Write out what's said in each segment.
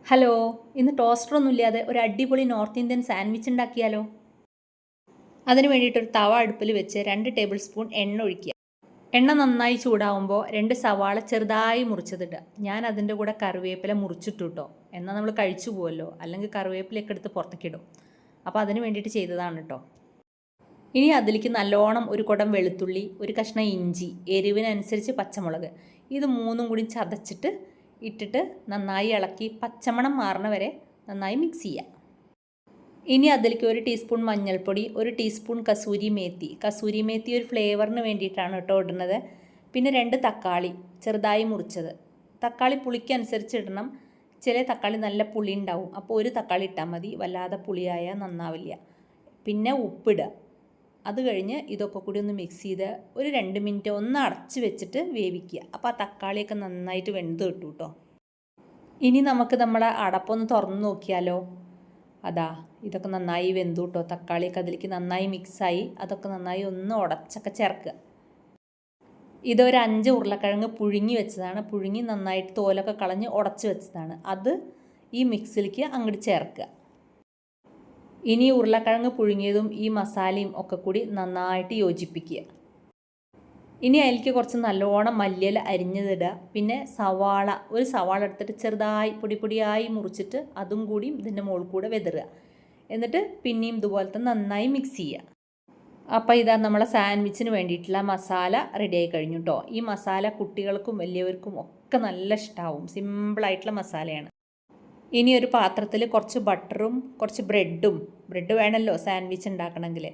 Hello, ഇന്ന് ടോസ്റ്ററൊന്നും ഇല്ലാതെ ഒരു അടിപൊളി നോർത്ത് ഇന്ത്യൻ സാൻഡ്വിച്ച് ഉണ്ടാക്കിയാലോ? അതിന് വേണ്ടിയിട്ടൊരു തവ അടുപ്പിൽ വെച്ച് 2 ടേബിൾ സ്പൂൺ എണ്ണ ഒഴിക്കുക. എണ്ണ നന്നായി ചൂടാവുമ്പോൾ 2 സവാള ചെറുതായി മുറിച്ചതിടുക. ഞാൻ അതിൻ്റെ കൂടെ കറിവേപ്പില മുറിച്ചിട്ടു കേട്ടോ. എന്നാൽ നമ്മൾ കഴിച്ചു പോകുമല്ലോ, അല്ലെങ്കിൽ കറിവേപ്പിലയൊക്കെ എടുത്ത് പുറത്തേക്കിടും. അപ്പോൾ അതിന് വേണ്ടിയിട്ട് ചെയ്തതാണ് കേട്ടോ. ഇനി അതിലേക്ക് നല്ലോണം ഒരു കുടം വെളുത്തുള്ളി, ഒരു കഷ്ണം ഇഞ്ചി, എരിവിനനുസരിച്ച് പച്ചമുളക്, ഇത് മൂന്നും കൂടി ചതച്ചിട്ട് ഇട്ടിട്ട് നന്നായി ഇളക്കി പച്ചമണം മാറണ വരെ നന്നായി മിക്സ് ചെയ്യുക. ഇനി അതിലേക്ക് 1 ടീസ്പൂൺ മഞ്ഞൾപ്പൊടി, 1 ടീസ്പൂൺ കസൂരി മേത്തി ഒരു ഫ്ലേവറിന് വേണ്ടിയിട്ടാണ് കേട്ടോ ഇടുന്നത്. പിന്നെ 2 തക്കാളി ചെറുതായി മുറിച്ചത്. തക്കാളി പുളിക്കനുസരിച്ച് ഇടണം. ചില തക്കാളി നല്ല പുളി ഉണ്ടാവും, അപ്പോൾ 1 തക്കാളി ഇട്ടാൽ മതി, വല്ലാതെ പുളിയായാൽ നന്നാവില്ല. പിന്നെ ഉപ്പിടുക. അത് കഴിഞ്ഞ് ഇതൊക്കെ കൂടി ഒന്ന് മിക്സ് ചെയ്ത് ഒരു 2 മിനിറ്റ് ഒന്ന് അടച്ച് വെച്ചിട്ട് വേവിക്കുക. അപ്പോൾ ആ തക്കാളിയൊക്കെ നന്നായിട്ട് വെന്ത് കിട്ടും കേട്ടോ. ഇനി നമുക്ക് നമ്മുടെ അടപ്പൊന്ന് തുറന്ന് നോക്കിയാലോ. അതാ ഇതൊക്കെ നന്നായി വെന്തു കേട്ടോ. തക്കാളിയൊക്കെ അതിലേക്ക് നന്നായി മിക്സായി. അതൊക്കെ നന്നായി ഒന്ന് ഉടച്ചൊക്കെ ചേർക്കുക. ഇതൊരു 5 ഉരുളക്കിഴങ്ങ് പുഴുങ്ങി വെച്ചതാണ്. പുഴുങ്ങി നന്നായിട്ട് തോലൊക്കെ കളഞ്ഞ് ഉടച്ച് വെച്ചതാണ്. അത് ഈ മിക്സിലേക്ക് അങ്ങോട്ട് ചേർക്കുക. ഇനി ഉരുളക്കിഴങ്ങ് പുഴുങ്ങിയതും ഈ മസാലയും ഒക്കെ കൂടി നന്നായിട്ട് യോജിപ്പിക്കുക. ഇനി അതിലേക്ക് കുറച്ച് നല്ലോണം മല്ലിയില അരിഞ്ഞതിടുക. പിന്നെ ഒരു സവാള എടുത്തിട്ട് ചെറുതായി പൊടിയായി മുറിച്ചിട്ട് അതും കൂടി ഇതിൻ്റെ മുകളിൽ കൂടെ വെതറുക. എന്നിട്ട് പിന്നെയും ഇതുപോലത്തെ നന്നായി മിക്സ് ചെയ്യുക. അപ്പോൾ ഇതാ നമ്മളെ സാൻഡ്വിച്ചിന് വേണ്ടിയിട്ടുള്ള മസാല റെഡിയായി കഴിഞ്ഞു കേട്ടോ. ഈ മസാല കുട്ടികൾക്കും വലിയവർക്കും ഒക്കെ നല്ല ഇഷ്ടമാവും. സിമ്പിളായിട്ടുള്ള മസാലയാണ്. ഇനി ഒരു പാത്രത്തിൽ കുറച്ച് ബട്ടറും കുറച്ച് ബ്രെഡ് വേണമല്ലോ സാൻഡ്വിച്ച് ഉണ്ടാക്കണമെങ്കിൽ.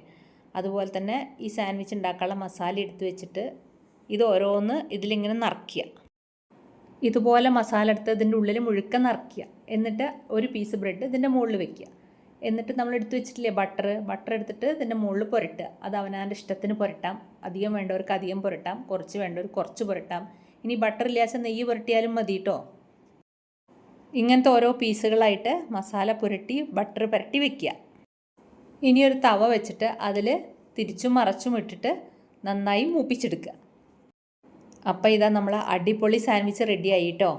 അതുപോലെ തന്നെ ഈ സാൻഡ്വിച്ച് ഉണ്ടാക്കാനുള്ള മസാല എടുത്ത് വെച്ചിട്ട് ഇത് ഓരോന്ന് ഇതിലിങ്ങനെ നിറയ്ക്കുക. ഇതുപോലെ മസാല എടുത്ത് ഇതിൻ്റെ ഉള്ളിൽ മുഴുക്കൻ നിറയ്ക്കുക. എന്നിട്ട് ഒരു പീസ് ബ്രെഡ് ഇതിൻ്റെ മുകളിൽ വെക്കുക. എന്നിട്ട് നമ്മൾ എടുത്ത് വെച്ചിട്ടില്ലേ ബട്ടർ എടുത്തിട്ട് ഇതിൻ്റെ മുകളിൽ പുരട്ടുക. അത് അവനവൻ്റെ ഇഷ്ടത്തിന് പുരട്ടാം. അധികം വേണ്ടവർക്ക് അധികം പുരട്ടാം, കുറച്ച് വേണ്ടവർക്ക് കുറച്ച് പുരട്ടാം. ഇനി ബട്ടർ ഇല്ലാച്ച നെയ്യ് പുരട്ടിയാലും മതി കേട്ടോ. ഇങ്ങനത്തെ ഓരോ പീസുകളായിട്ട് മസാല പുരട്ടി ബട്ടർ പുരട്ടി വെക്കുക. ഇനി ഒരു തവ വെച്ചിട്ട് അതിൽ തിരിച്ചും മറച്ചും ഇട്ടിട്ട് നന്നായി മൂപ്പിച്ചെടുക്കുക. അപ്പോൾ ഇതാ നമ്മൾ അടിപൊളി സാൻഡ്വിച്ച് റെഡി ആയി കേട്ടോ.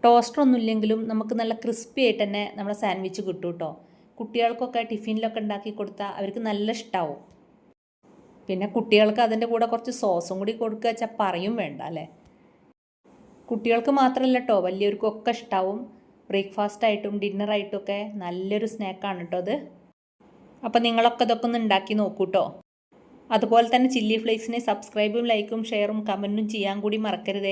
ടോസ്റ്ററൊന്നും ഇല്ലെങ്കിലും നമുക്ക് നല്ല ക്രിസ്പി ആയിട്ട് തന്നെ നമ്മുടെ സാൻഡ്വിച്ച് കിട്ടും കേട്ടോ. കുട്ടികൾക്കൊക്കെ ടിഫിനിലൊക്കെ ഉണ്ടാക്കി കൊടുത്താൽ അവർക്ക് നല്ല ഇഷ്ടമാവും. പിന്നെ കുട്ടികൾക്ക് അതിൻ്റെ കൂടെ കുറച്ച് സോസും കൂടി കൊടുക്കുക വെച്ചാൽ പറയും വേണ്ട അല്ലേ. കുട്ടികൾക്ക് മാത്രമല്ല കേട്ടോ, വലിയവർക്കൊക്കെ ഇഷ്ടമാവും. ബ്രേക്ക്ഫാസ്റ്റായിട്ടും ഡിന്നറായിട്ടുമൊക്കെ നല്ലൊരു സ്നാക്കാണ് കേട്ടോ അത്. അപ്പോൾ നിങ്ങളൊക്കെ ഇതൊക്കെ ഒന്ന് ഉണ്ടാക്കി നോക്കൂ കേട്ടോ. അതുപോലെ തന്നെ ചില്ലി ഫ്ലേക്സിനെ സബ്സ്ക്രൈബും ലൈക്കും ഷെയറും കമൻറ്റും ചെയ്യാൻ കൂടി മറക്കരുത്.